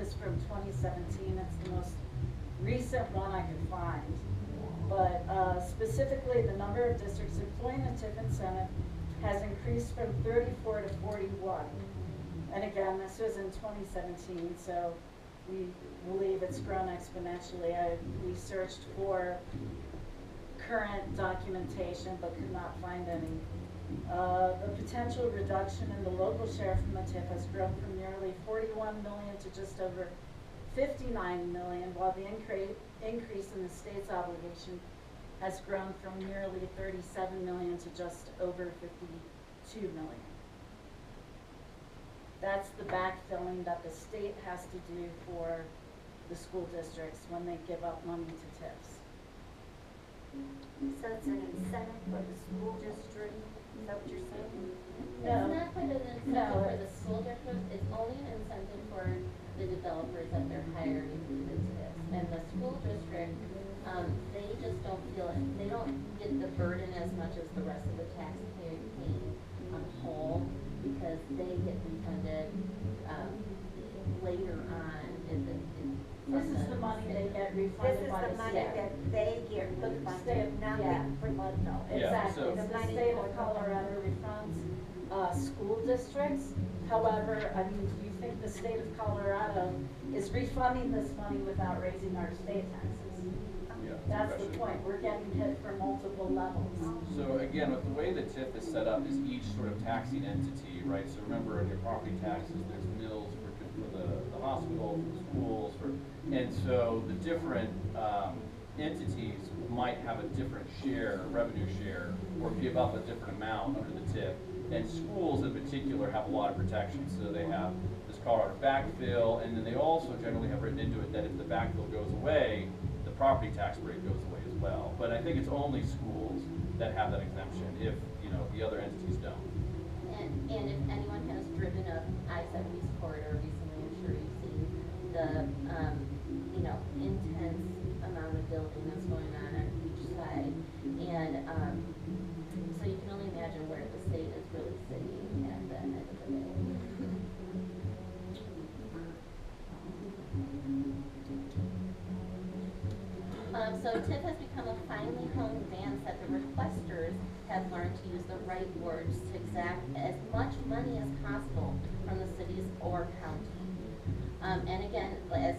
is from 2017. It's the most recent one I could find. But specifically, the number of districts employing the TIF incentive has increased from 34 to 41. And again, this was in 2017, so we believe it's grown exponentially. We searched for current documentation but could not find any. The potential reduction in the local share from the TIF has grown from nearly 41 million to just over 59 million, while the increase in the state's obligation has grown from nearly 37 million to just over 52 million. That's the backfilling that the state has to do for the school districts when they give up money to TIFs. So it's an incentive for the school district, is that what you're saying? No. It's not quite an incentive for the school districts, it's only an incentive for the developers that they're hiring to do the TIFs. And the school district, they just don't feel it, they don't get the burden as much as the rest of the taxpayer paying on whole, because they get refunded later on. This is the money they get This refunded is by the the money state. that they get refunded, nothing for Ludlow. Exactly. so- The state of Colorado refunds school districts. However, I mean, do you think the state of Colorado is refunding this money without raising our state taxes? Yeah, That's the question. point. We're getting hit from multiple levels. So again, with the way the TIF is set up is each sort of taxing entity, right? So remember in your property taxes, there's mills for the hospital, for the schools, and so the different entities might have a different share, revenue share, or give up a different amount under the TIF. And schools in particular have a lot of protections. So they have this Colorado backfill, and then they also generally have written into it that if the backfill goes away, the property tax rate goes away as well. But I think it's only schools that have that exemption, if the other entities don't. And if anyone has driven up I-70 corridor recently, I'm sure you've seen the intense amount of building that's going on each side. And so you can only imagine where the state is really sitting at the end of the day. So TIF has become a finely honed dance that the requesters have learned to use the right words to exact as much money as possible from the cities or county. And again, as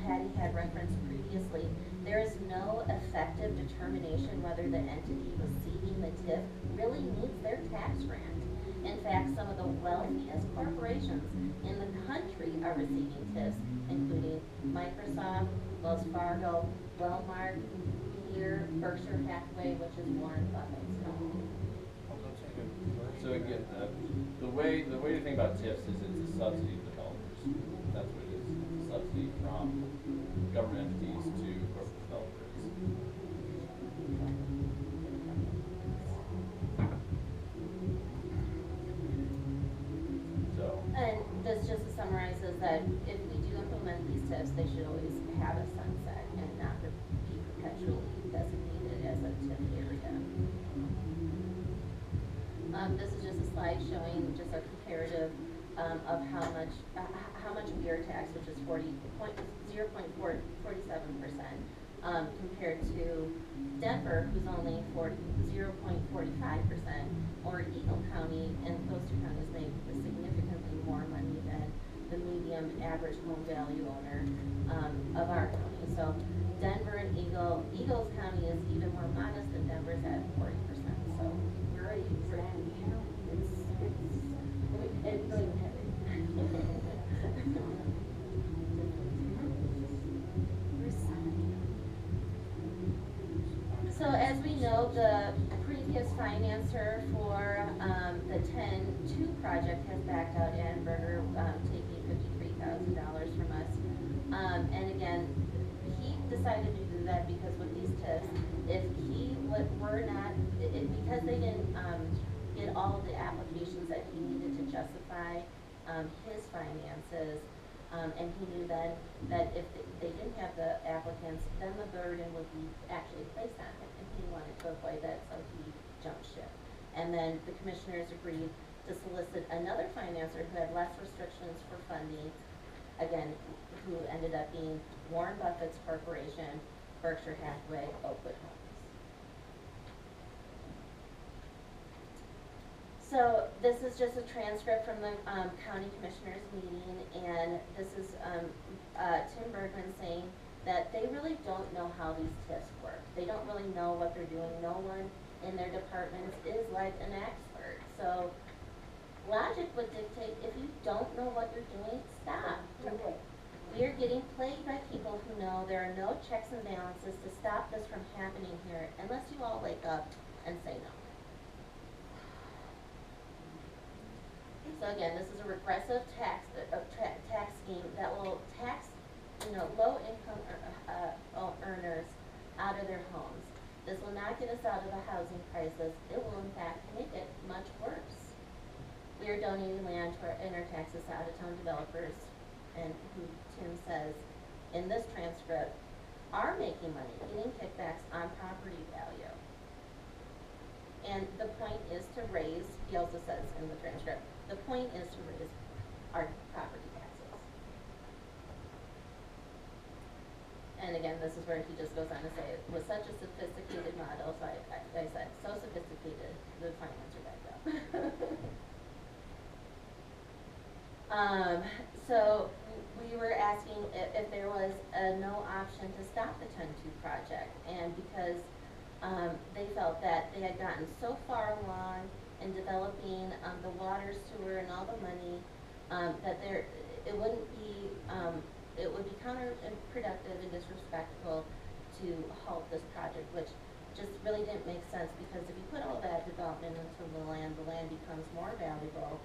Patty had referenced previously, there is no effective determination whether the entity receiving the TIF really needs their tax grant. In fact, some of the wealthiest corporations in the country are receiving TIFs, including Microsoft, Wells Fargo, Walmart, here, Berkshire Hathaway, which is Warren Buffett's company. So again, the way to think about TIFs is it's a subsidy to developers. That's what it is. It's a subsidy from government entities to corporate developers. So. And this just summarizes that if we do implement these TIFs, they should always have a sunset and not be perpetually designated as a TIF area. This is just a slide showing just a comparative of how much we are taxed, which is 0.47%, compared to Denver, who's only 0.45%, or Eagle County, and those two counties make significantly more money than the median average home value owner of our county. So Denver and Eagles County is even more modest than Denver's at 40%. So we're a friend, it's going heavy. So as we know, the previous financer for the 10-2 project has backed out Annenberger, taking $53,000 from us. And again, he decided to do that because with these TIFs, if he were not, because they didn't get all of the applications that he needed to justify his finances, and he knew then that if they didn't have the applicants, then the burden would be actually placed on him, and he wanted to avoid that, so he jumped ship. And then the commissioners agreed to solicit another financer who had less restrictions for funding, again, who ended up being Warren Buffett's corporation, Berkshire Hathaway, Oakwood Homes. So this is just a transcript from the county commissioners meeting, and this is Tim Bergman saying that they really don't know how these TIFs work. They don't really know what they're doing. No one in their departments is like an expert. So logic would dictate if you don't know what you're doing, stop. We are getting plagued by people who know there are no checks and balances to stop this from happening here unless you all wake up and say no. So again, this is a regressive tax scheme that will tax, low income earners out of their homes. This will not get us out of the housing crisis. It will in fact make it much worse. We are donating land to our taxes to out-of-town developers, and who Tim says in this transcript are making money, getting kickbacks on property value. And the point is to raise, he also says in the transcript, the point is to raise our property taxes. And again, this is where he just goes on to say, it was such a sophisticated model, so I said, so sophisticated, the finance are backed up. So we were asking if there was no option to stop the 10-2 project, and because they felt that they had gotten so far along in developing the water, sewer, and all the money, that it would be counterproductive and disrespectful to halt this project, which just really didn't make sense, because if you put all that development into the land becomes more valuable.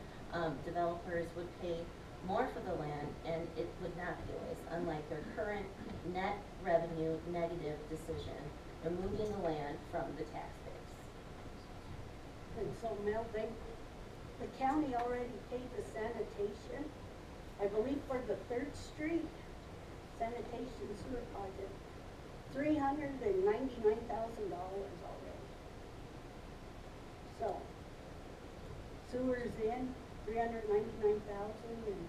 Developers would pay more for the land, and it would not be a waste, unlike their current net revenue negative decision, removing the land from the taxpayers. And so Mel, the county already paid the sanitation, I believe for the 3rd Street sanitation sewer project, $399,000 already. So, sewer's in, $399,000, and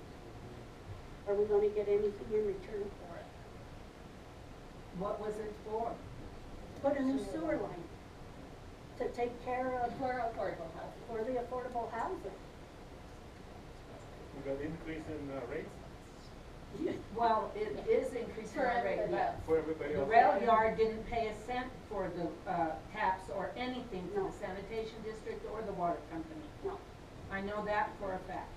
are we gonna get anything in return for it? What was it for? Put a new sewer line to take care of, For affordable housing. for the affordable housing. We got increase in rates Well, it is increasing For the rate, everybody but else. for everybody the else. rail yard didn't pay a cent for the taps or anything to No. the sanitation district or the water company. No. I know that for a fact.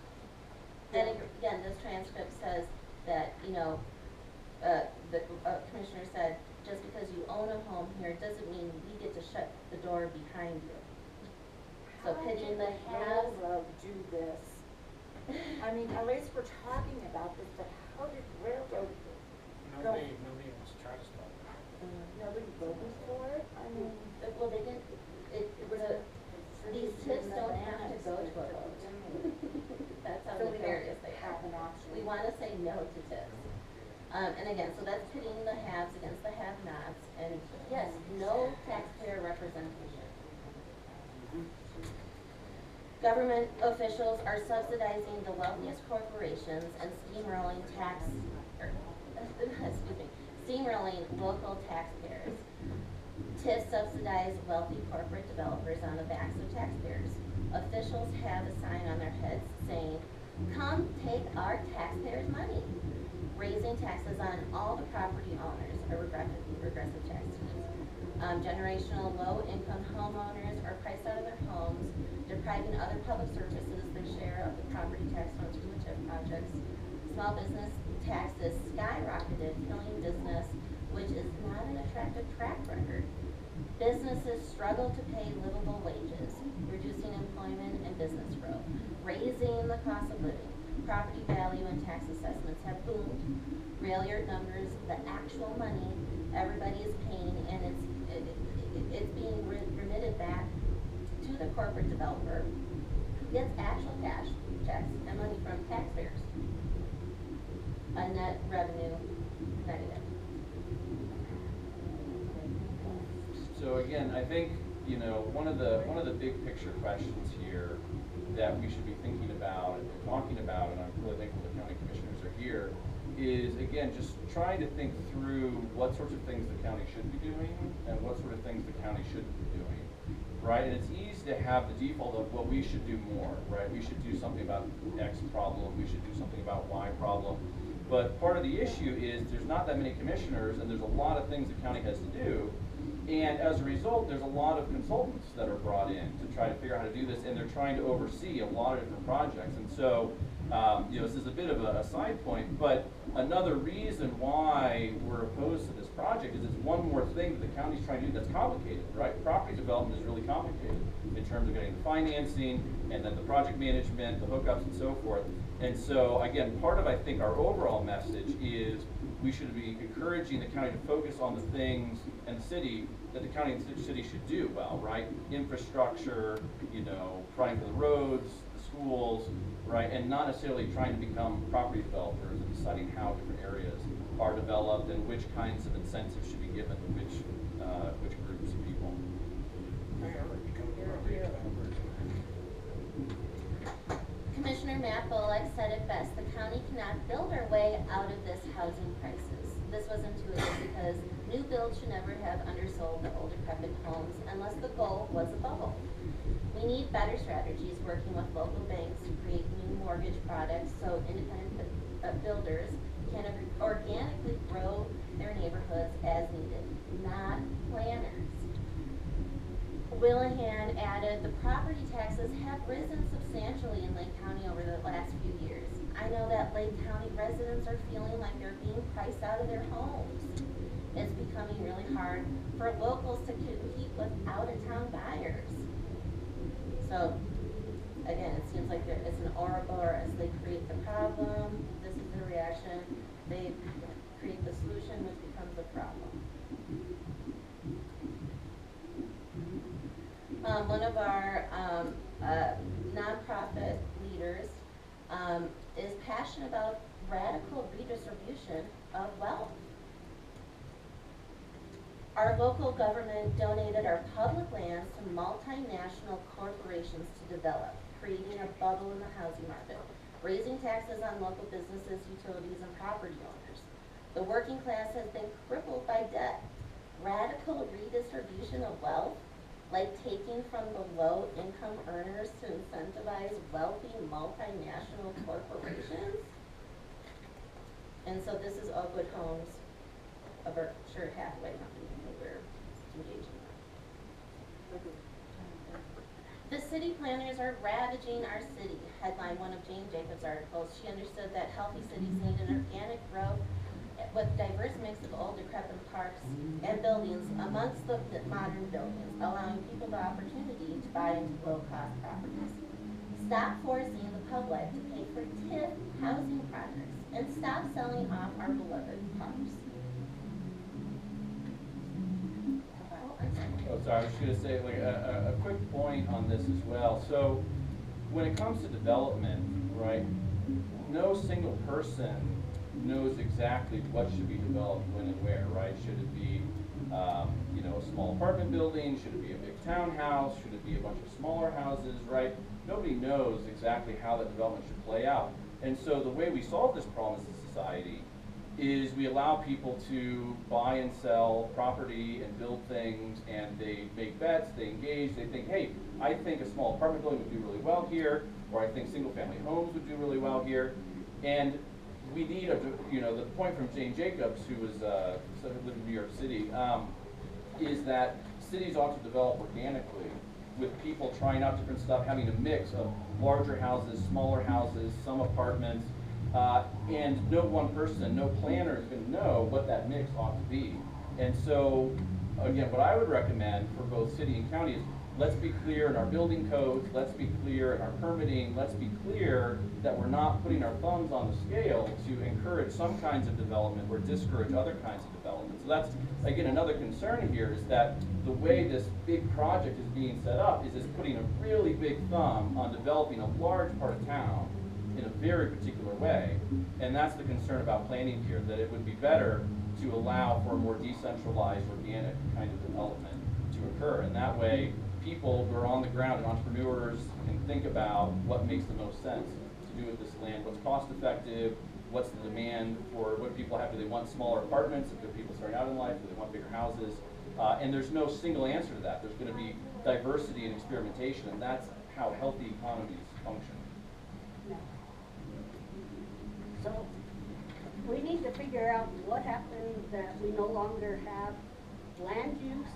And again, this transcript says that, the commissioner said, just because you own a home here doesn't mean we get to shut the door behind you. So pitting the haves. Railroad do this? I mean, at least we're talking about this, but how did railroad, Nobody was charged about that. nobody voted for it? I mean, Well, they didn't, these TIFs don't have to go to a vote. That's how so we nefarious don't they have are. an option. We wanna say no to TIFs. And again, so that's pitting the haves against the have-nots, and yes, no taxpayer representation. Government officials are subsidizing the wealthiest corporations and steamrolling steamrolling local taxpayers. TIFs subsidize wealthy corporate developers on the backs of taxpayers. Officials have a sign on their heads saying, "Come take our taxpayers' money." Raising taxes on all the property owners are regressive tax schemes. Generational low-income homeowners are priced out of their homes, depriving other public services their share of the property tax funds from the TIF projects. Small business taxes skyrocketed, killing business, which is not an attractive track record. Businesses struggle to pay livable wages, reducing employment and business growth, raising the cost of living. Property value and tax assessments have boomed. Rail yard numbers, the actual money everybody is paying, and it's being remitted back to the corporate developer who gets actual cash checks and money from taxpayers. A net revenue negative. So again, I think, one of the big picture questions here that we should be thinking about and talking about, and I'm really thankful the county commissioners are here, is, again, just trying to think through what sorts of things the county should be doing and what sort of things the county shouldn't be doing, right? And it's easy to have the default of, well, we should do more, right? We should do something about X problem, we should do something about Y problem. But part of the issue is there's not that many commissioners and there's a lot of things the county has to do. And as a result, there's a lot of consultants that are brought in to try to figure out how to do this, and they're trying to oversee a lot of different projects. And so, this is a bit of a side point, but another reason why we're opposed to this project is it's one more thing that the county's trying to do that's complicated, right? Property development is really complicated in terms of getting the financing, and then the project management, the hookups, and so forth. And so, again, part of, I think, our overall message is we should be encouraging the county to focus on the things, and the city, that the county and the city should do well, right? Infrastructure, providing for the roads, the schools, right? And not necessarily trying to become property developers and deciding how different areas are developed and which kinds of incentives should be given to which groups of people. Commissioner Matt Bullock said it best, the county cannot build our way out of this housing crisis. This was intuitive because new builds should never have undersold the old decrepit homes unless the goal was a bubble. We need better strategies working with local banks to create new mortgage products so independent builders can organically grow their neighborhoods as needed, not planners. Willihan added, the property taxes have risen substantially in Lake County over the last few years. I know that Lake County residents are feeling like they're being priced out of their homes. It's becoming really hard for locals to compete with out-of-town buyers. So, again, it seems like it's an Ouroboros. They create the problem, this is the reaction, they create the solution, which becomes the problem. One of our nonprofit leaders is passionate about radical redistribution of wealth. Our local government donated our public lands to multinational corporations to develop, creating a bubble in the housing market, raising taxes on local businesses, utilities, and property owners. The working class has been crippled by debt. Radical redistribution of wealth, like taking from the low-income earners to incentivize wealthy multinational corporations. And so this is All Good Homes, a Berkshire Hathaway company that we're engaging with. The city planners are ravaging our city, headline one of Jane Jacobs' articles. She understood that healthy cities need an organic growth with diverse mix of old decrepit parks and buildings amongst the modern buildings, allowing people the opportunity to buy into low-cost properties. Stop forcing the public to pay for TIF housing projects and stop selling off our beloved parks. Oh, sorry, I was just gonna say, like, a quick point on this as well. So, when it comes to development, right, no single person knows exactly what should be developed when and where, right? Should it be, a small apartment building? Should it be a big townhouse? Should it be a bunch of smaller houses, right? Nobody knows exactly how that development should play out. And so the way we solve this problem as a society is we allow people to buy and sell property and build things, and they make bets, they engage, they think, hey, I think a small apartment building would do really well here, or I think single family homes would do really well here. And we need the point from Jane Jacobs, who was lived in New York City, is that cities ought to develop organically with people trying out different stuff, having a mix of larger houses, smaller houses, some apartments, and no one person, no planner is going to know what that mix ought to be. And so, again, what I would recommend for both city and county is let's be clear in our building codes, let's be clear in our permitting, let's be clear that we're not putting our thumbs on the scale to encourage some kinds of development or discourage other kinds of development. So that's, again, another concern here is that the way this big project is being set up is it's putting a really big thumb on developing a large part of town in a very particular way. And that's the concern about planning here, that it would be better to allow for a more decentralized, organic kind of development to occur. And that way, people who are on the ground and entrepreneurs can think about what makes the most sense to do with this land, what's cost effective, what's the demand for what people have? Do they want smaller apartments if they're people starting out in life? Do they want bigger houses? And there's no single answer to that. There's going to be diversity and experimentation, and that's how healthy economies function. No. So, we need to figure out what happens that we no longer have land use,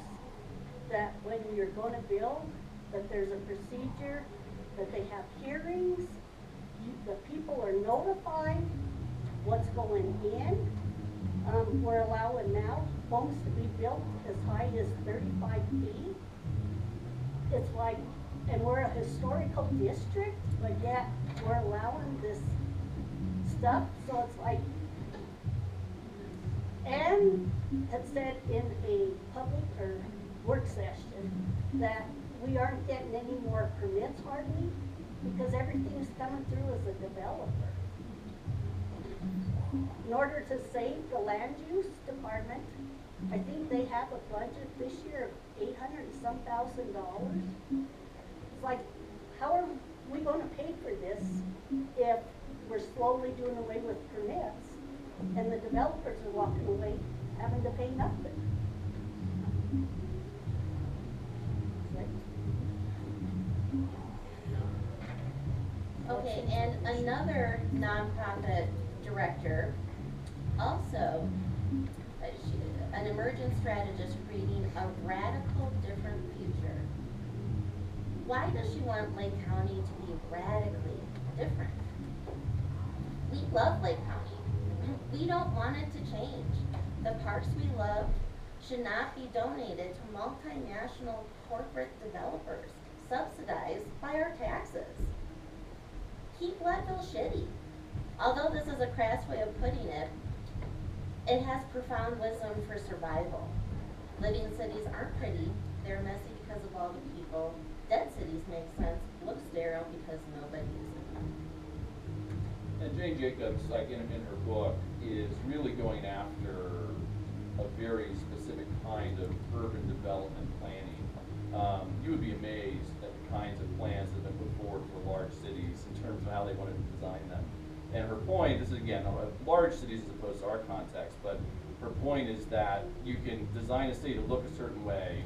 that when you're gonna build, that there's a procedure, that they have hearings, the people are notified what's going in. We're allowing now homes to be built as high as 35 feet. It's like, and we're a historical district, but yet we're allowing this stuff, so it's like, and had said in a public or work session that we aren't getting any more permits hardly, because everything's coming through as a developer. In order to save the land use department, I think they have a budget this year of $800 and some thousand. It's like, how are we gonna pay for this if we're slowly doing away with permits and the developers are walking away having to pay nothing? Okay, and another nonprofit director, also an emergent strategist creating a radical different future. Why does she want Lake County to be radically different? We love Lake County. We don't want it to change. The parks we love should not be donated to multinational corporate developers, subsidized by our taxes. Keep Leadville shitty. Although this is a crass way of putting it, it has profound wisdom for survival. Living cities aren't pretty. They're messy because of all the people. Dead cities make sense. Look sterile because nobody uses them. And Jane Jacobs, like in her book, is really going after a very specific kind of urban development planning. You would be amazed at the kinds of plans that have been put forward for large cities in terms of how they wanted to design them. And her point, this is again, large cities as opposed to our context, but her point is that you can design a city to look a certain way,